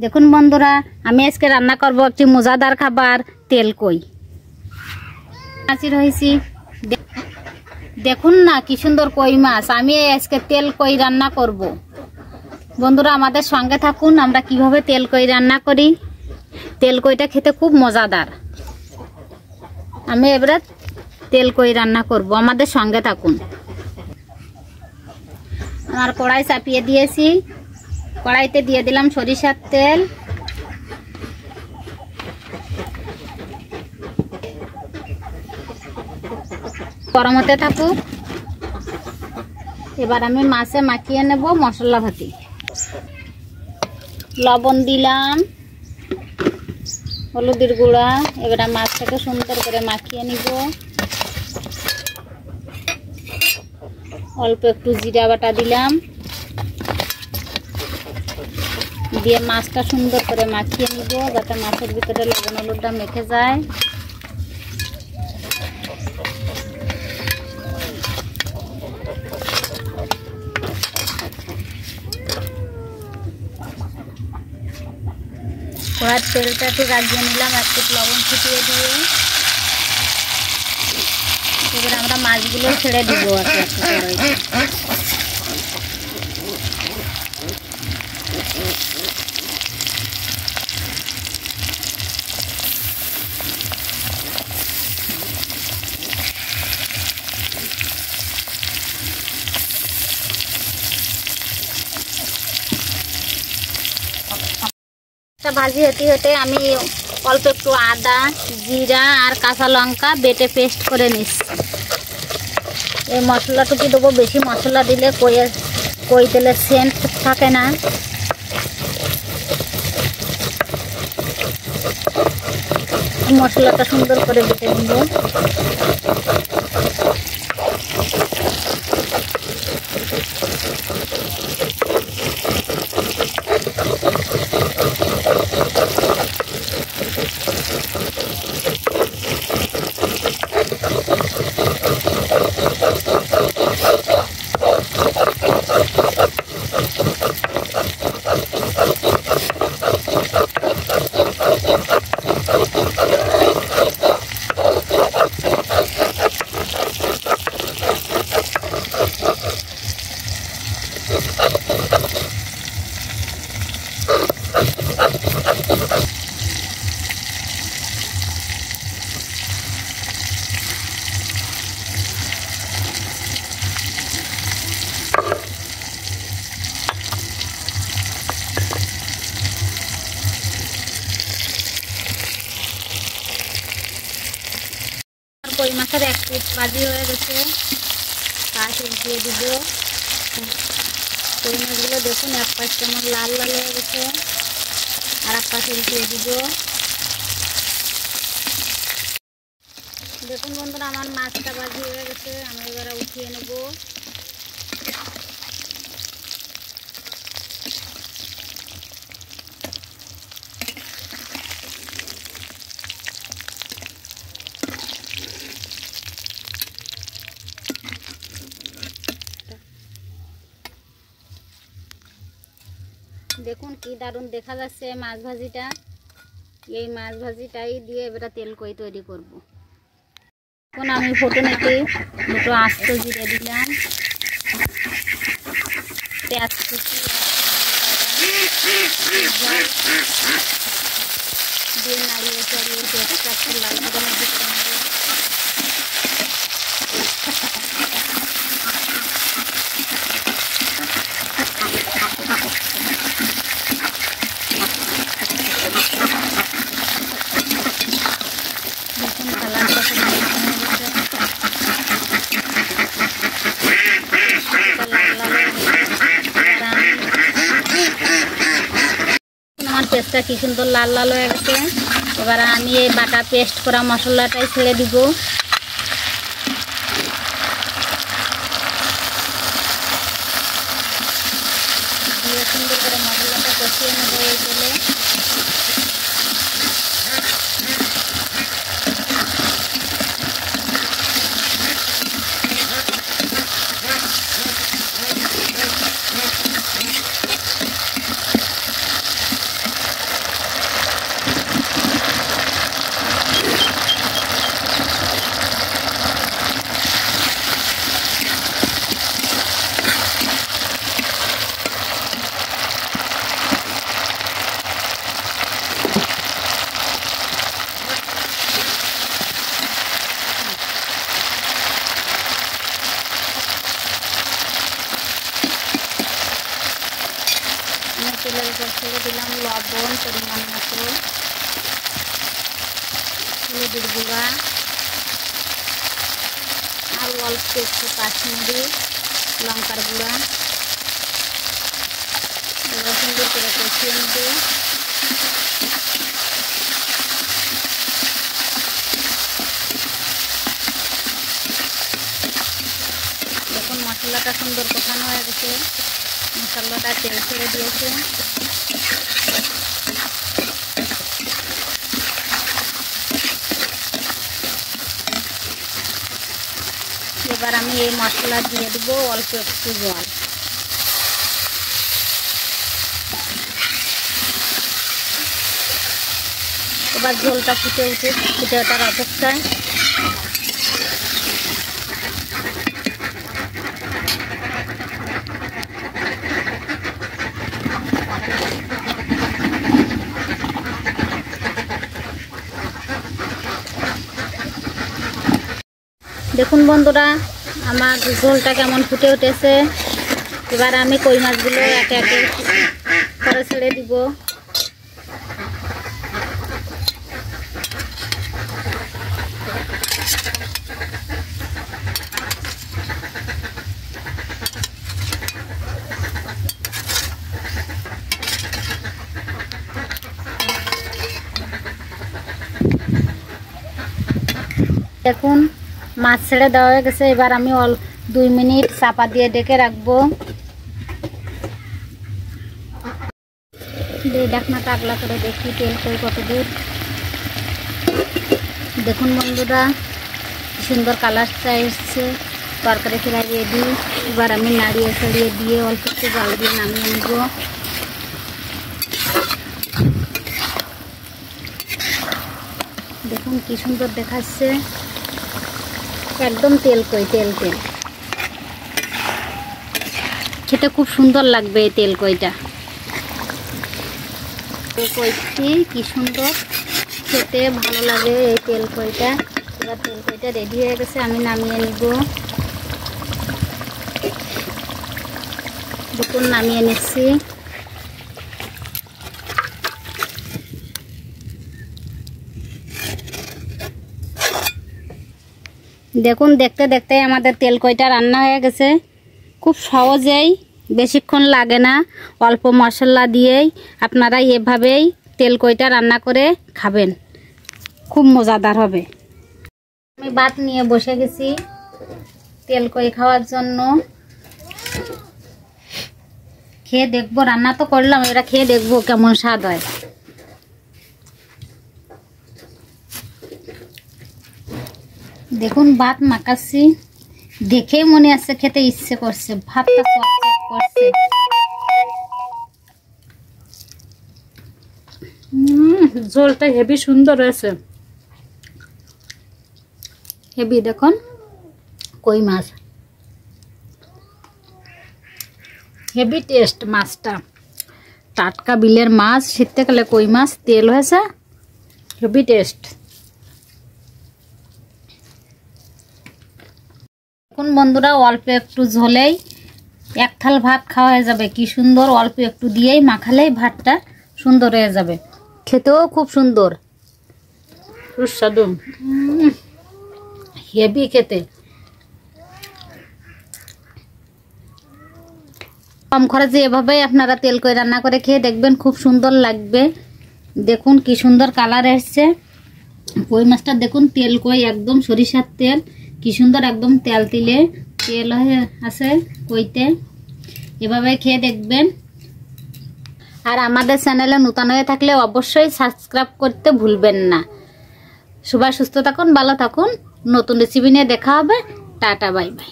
দেখুন বন্ধুরা, আমি আজকে রান্না করব একটি মজাদার খাবার, তেল কই। হাজির হয়েছি। দেখুন না কি সুন্দর কই মাছ। আমি আজকে তেল কই রান্না করব। বন্ধুরা আমাদের সঙ্গে থাকুন, আমরা কিভাবে তেল কই রান্না করি। তেল কইটা খেতে খুব মজাদার। আমি এবারে তেল কই রান্না করব, আমাদের সঙ্গে থাকুন। আমার কড়াই চাপিয়ে দিয়েছি, কড়াইতে দিয়ে দিলাম সরিষার তেল। গরম হতে থাকুক। এবার আমি মাছে মাখিয়ে নেব মশলা ভাতি। লবণ দিলাম, হলুদের গুঁড়া। এবার মাছটাকে সুন্দর করে মাখিয়ে নিব। অল্প একটু জিরা বাটা দিলাম, দিয়ে মাছটা সুন্দর করে মাখিয়ে নিব যাতে মাছের ভিতরে লবণ হলুদটা মেখে যায়। কড়ার তেলটা একটু রাখিয়ে নিলাম, একটু লবণ ছিটিয়ে দিয়ে। এবার আমরা মাছগুলো ছেড়ে দিব ভাজি হতে হতে আমি অল্প একটু আদা, জিরা আর কাঁচা লঙ্কা বেটে পেস্ট করে নিচ্ছি। এই মশলাটুকু দেবো, বেশি মশলা দিলে কই তেলের সেন্ট থাকে না। মশলাটা সুন্দর করে বেটে নিব। কই মাছের এক পিস ভাজি হয়ে গেছে, পাশ উল্টিয়ে দিব। কই মাছগুলো দেখুন এক পাশ কেমন লাল লাল হয়ে গেছে, আর এক পাশ উল্টিয়ে দিব। দেখুন বন্ধুরা আমার মাছটা ভাজি হয়ে গেছে, আমি এবারে উঠিয়ে নেব। দেখুন কি দারুণ দেখা যাচ্ছে মাছ ভাজিটা। এই মাছ ভাজিটাই দিয়ে এবারে তেল কই তৈরি করব। এখন আমি ফোটনেতে দুটো আস্ত জিরে দিলাম, পেঁয়াজ কুচি দিয়ে নাড়িয়ে চাড়িয়ে পেঁয়াজটা একটু লাল করে নেব। পেস্টটা কি সুন্দর লাল লাল হয়ে গেছে। এবার আমি এই বাটা পেস্ট করা মশলাটাই ছেড়ে দিব। দিয়ে সুন্দর করে মশলাটা কষিয়ে নেব এই তেলে। দিলাম লবণ পরিমাণ মতো, হলুদের গুঁড়া আর অল্প একটু কাশ্মীরি লঙ্কার গুঁড়া। এবার সুন্দর করে কষিয়ে নেব। দেখুন মশলাটা সুন্দর কষানো হয়ে গেছে, মশলাটা তেল ছেড়ে দিয়েছে। এবার আমি এই মশলা দিয়ে দেবো অল্প একটু জল। এবার ঝোলটা ফুটে ওঠার অপেক্ষায়। দেখুন বন্ধুরা আমার ঝোলটা কেমন ফুটে উঠেছে। এবার আমি কই মাছগুলো একে একে করে ছেড়ে দিব। দেখুন মাছ ছেড়ে দেওয়া হয়ে গেছে। এবার আমি 2 মিনিট চাপা দিয়ে ডেকে রাখবো। ঢাকনাটা আগলা করে দেখি তেল কই কত দূর। দেখুন বন্ধুরা সুন্দর কালারটা এসছে, তরকারি ফ্রাই রেডি। এবার আমি নাড়িয়ে ছাড়িয়ে দিয়ে অল্প একটু জল দিয়ে নামিয়ে নেব। দেখুন কি সুন্দর দেখাচ্ছে, একদম তেল কই তেল। খেতে খুব সুন্দর লাগবে এই তেল কইটা। কইটি কি সুন্দর খেতে ভালো লাগে এই তেল কইটা। এবার তেল কইটা রেডি হয়ে গেছে, আমি নামিয়ে নিব। দেখুন নামিয়ে নিচ্ছি। দেখুন দেখতে দেখতে আমাদের তেল কইটা রান্না হয়ে গেছে। খুব সহজেই, বেশিক্ষণ লাগে না, অল্প মশলা দিয়েই আপনারা এভাবেই তেল কইটা রান্না করে খাবেন, খুব মজাদার হবে। আমি ভাত নিয়ে বসে গেছি তেল কই খাওয়ার জন্য। খেয়ে দেখবো, রান্না তো করলাম, এরা খেয়ে দেখবো কেমন স্বাদ হয়। দেখুন ভাত মাখাচ্ছি, দেখেই মনে আছে খেতে ইচ্ছে করছে, ভাতটা চকচক করছে। ঝোলটা হেভি সুন্দর হয়েছে, হেভি। দেখুন কই মাছ, হেভি টেস্ট। মাছটা টাটকা বিলের মাছ, শীতকালে কই মাছ, তেল হয়েছে, হেভি টেস্ট। এখন বন্ধুরা অল্প একটু ঝোলেই 1 থাল ভাত খাওয়া হয়ে যাবে। কি সুন্দর, অল্প একটু দিয়েই মাখালেই ভাতটা সুন্দর হয়ে যাবে, খেতেও খুব সুন্দর সুস্বাদু, হেভি খেতে। কম খরচে এভাবেই আপনারা তেল কই রান্না করে খেয়ে দেখবেন, খুব সুন্দর লাগবে। দেখুন কি সুন্দর কালার এসছে কই মাছটা। দেখুন তেল কই, একদম সরিষার তেল, কি সুন্দর একদম তেল তিলে তেল হয়ে আছে কইতে। এভাবে খেয়ে দেখবেন। আর আমাদের চ্যানেলে নতুন হয়ে থাকলে অবশ্যই সাবস্ক্রাইব করতে ভুলবেন না। সবাই সুস্থ থাকুন, ভালো থাকুন। নতুন রেসিপি নিয়ে দেখা হবে। Tata, bye bye.